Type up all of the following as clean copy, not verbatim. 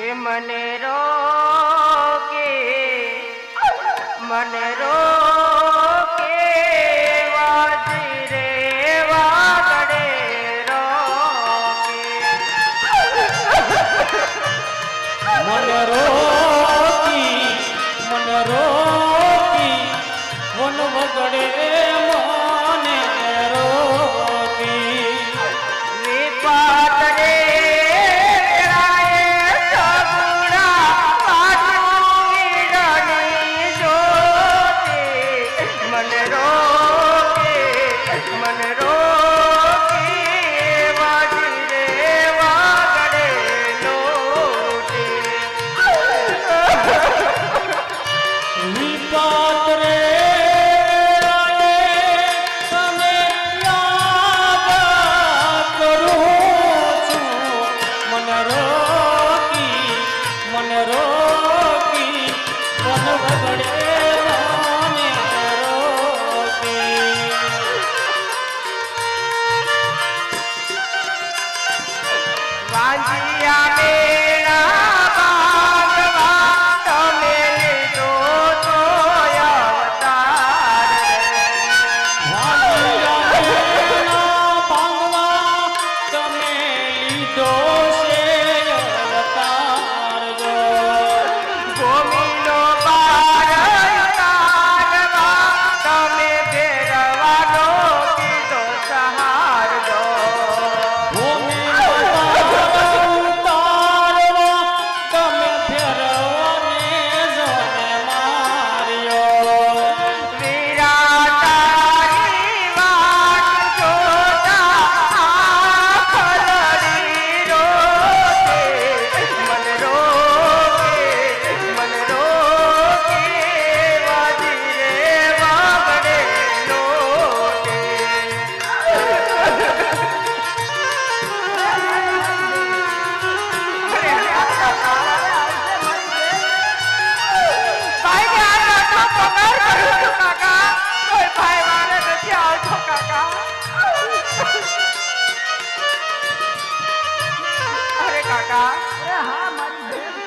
મને રોકે વાજી રે વાગડે રોકે મને રોકી વન વગડે મને રોકી વિપાત રે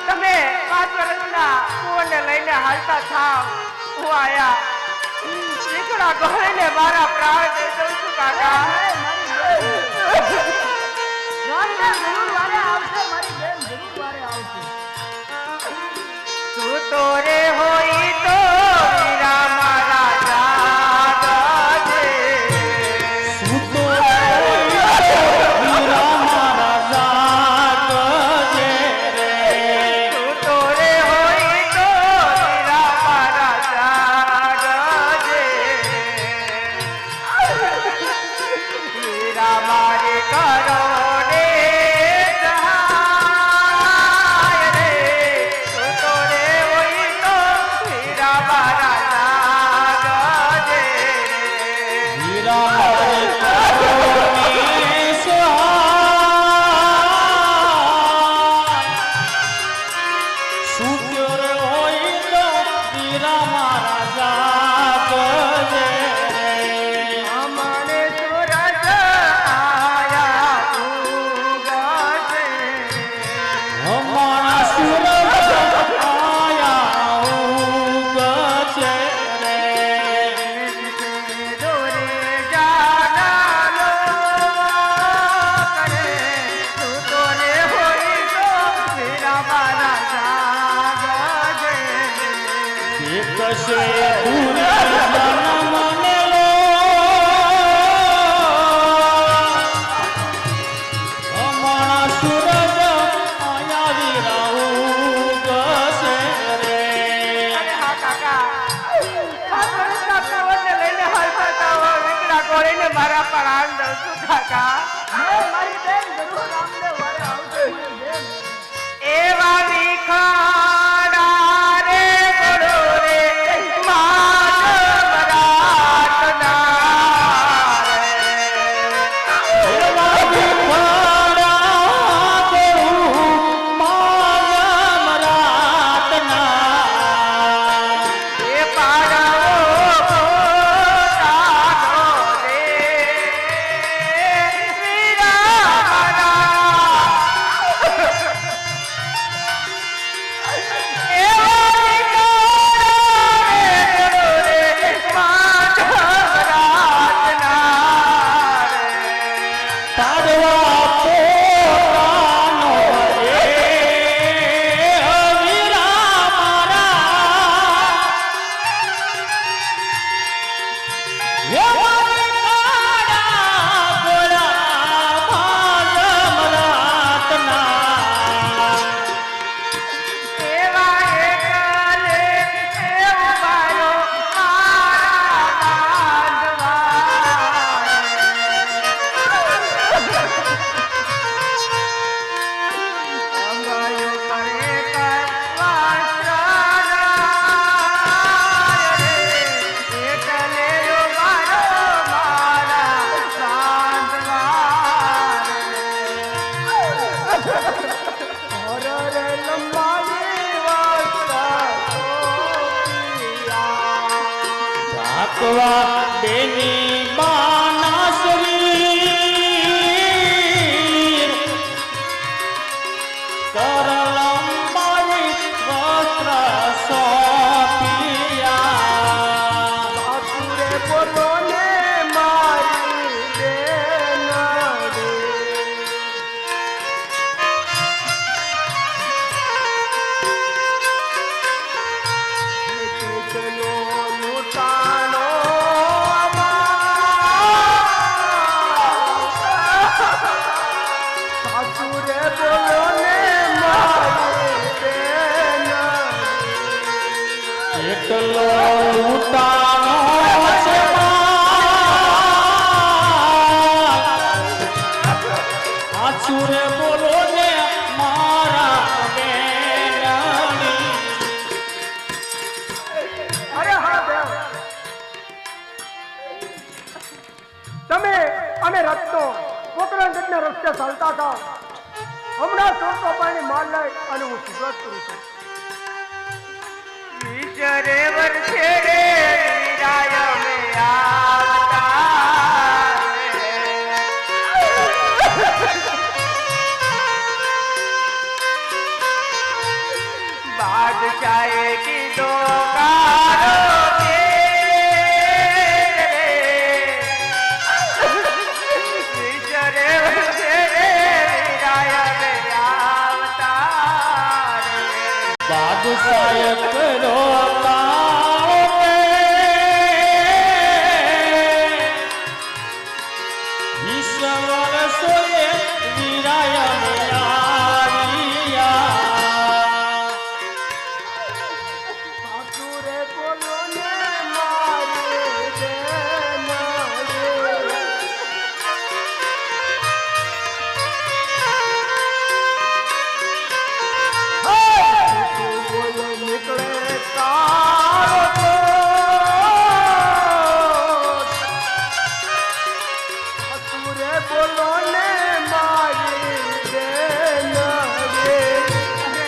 તમે 5 વર્ષના કુંવરને લઈને હાલતા થાવ હું આયા શીખડા ગોળીને મારા પ્રાણ દઈ દઉં છું કાકા તું તો રે હોય તો વીરા મારા જાગજે તું તો વીરા મારા જાગજે રે તું તો રે હોય તો વીરા મારા જાગજે વીરા મારે કરો રે સહાય રે તું તો રે હોય તો વીરા મારા જાગજે વીરા મારે કરોની સહાય સુખ્યો રે હોય તો વીરા મારા જાગજે રે અમારે સૂરજ આયા ઉગશે અમારા સૂરજ આયા ઉગશે રે દોરે જાના કરે તું તો રે હોય તો વીરા મારા જાગજે કશે દૂર જન્મ મને લો અમારા સૂરજ આયા વીરા ઉગશે રે અરે હા કાકા આ વર્ષના કુંવરને લઈને હાલતા થાવ વિકડા ગોળીને મારા પ્રાણ દઉં છું કાકા મારી બેન જરૂર રામદેવ વારે આવશે એવા વિખાડા રે ગોળો રે મારા એવા વિખોડા કરું માયા મરાતના એ પાડાઓ તારો રે વીરા મારા હસવા બેની બાના શરીર કર લંબાવી વસ્ત્ર સોંપિયા સાસુરે બોલો ને મારી બેન રે ચલો લૂંટાણો સાસુરે બોલો ને મારી બેન એટલો લૂંટાનો છે આસુરે બોલો ને મારા બેનની અરે હા દેવ તમે અને રત્નો પોકરણગઢના રસ્તે ચાલતા હતા હમણાં ચોથો પાણી માલ લઈ અને હું સુરત કરું છું વિચરે વર્ષે રે વીરાય મે આવતા બાદશાહે કીધો કારો વિચરે વર્ષે રે વીરાય મે આવતા બાદશાહ કરો તારે ઈશ્વર સોએ વીરાય આવ્યા સાસુરે બોલો ને મારી બેન રે બોલો નીકળે તારો સાસુરે બોલો ને મારી બેન રે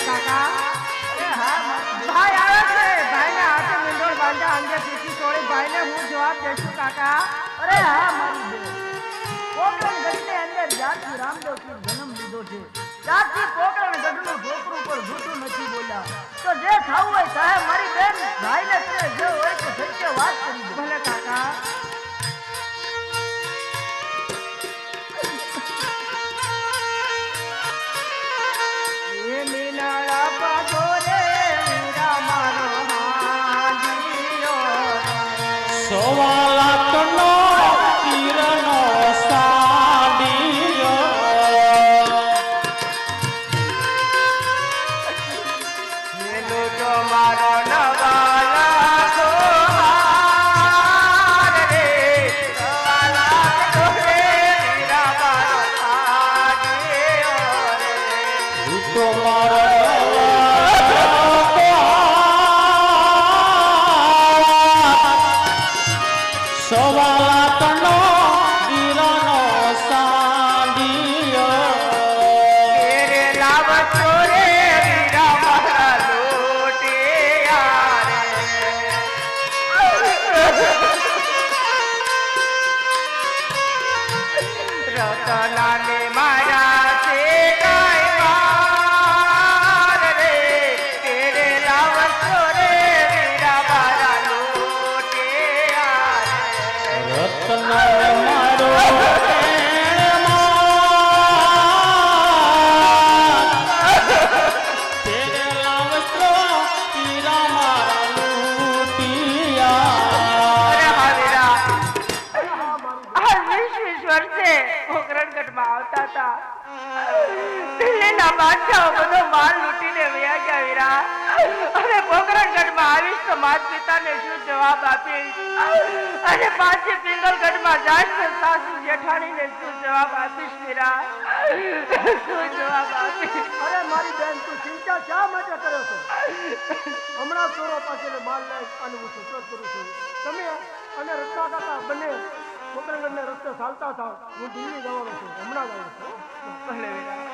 કાકા ભાઈ આવે છે ભાઈને હાથે મીંડોળ બાંધા અંગે પીછી છોડી ભાઈને હું જવાબ દેશું કાકા અરે હા મારી બેન પોકરણગઢની અંદર જાતથી રામદેવજી જન્મ લીધો છે જાતથી પોકરણગઢનું ઢોકરું પર જૂઠું નથી બોલ્યા તો જે ખાવું હોય સાહેબ મારી બેન ભાઈને તમે જે હોય તે સત્ય વાત કરી દો ભલે કાકા એ મીનાળા પાગો રે વીરા મારો હાંડિયો સોવા લાખનો તીરનો સાડીયો એનો તો મારો નવાલા સોહાર રે નવાલા તો રે વીરા મારો હાંડિયો રે તો મારો સોવા લાખનો તીરનો સાડીયો તેરે લાવતો રે વીરા મારા લોટિયા રે રતનાને મારા છે કાય વાર રે તેરે લાવતો રે વીરા મારા લોટિયા રે રત્ન મારો તેરે લાવસ્ત્રો તીરા મારા લૂટિયા અરે હાવીરા આ 20 વર્ષે પોકરણગઢમાં આવતા હતા દિલ્હીના બાદશાહો બધો માલ લૂંટીને વયા ગયા વીરા અને પોકરણગઢમાં આવીશ તો માતા પિતાને શું જવાબ આપીશ અને પાછી પિંગલગઢમાં જઈશ તો સાસુ જેઠાણીને શું જવાબ આપીશ વીરા શું જવાબ આપીશ અરે મારી બેન તું ચિંતા શા માટે કરો છો હમણાં ચોરો પાસે માલ લઈ અને હું સુરત કરું છું તમે અને રત્ના કાકા બંને પોકરણગઢને રસ્તે ચાલતા થાવ હું દિલ્હી જવાનો છું હમણાં જ આવું છું ભલે વીરા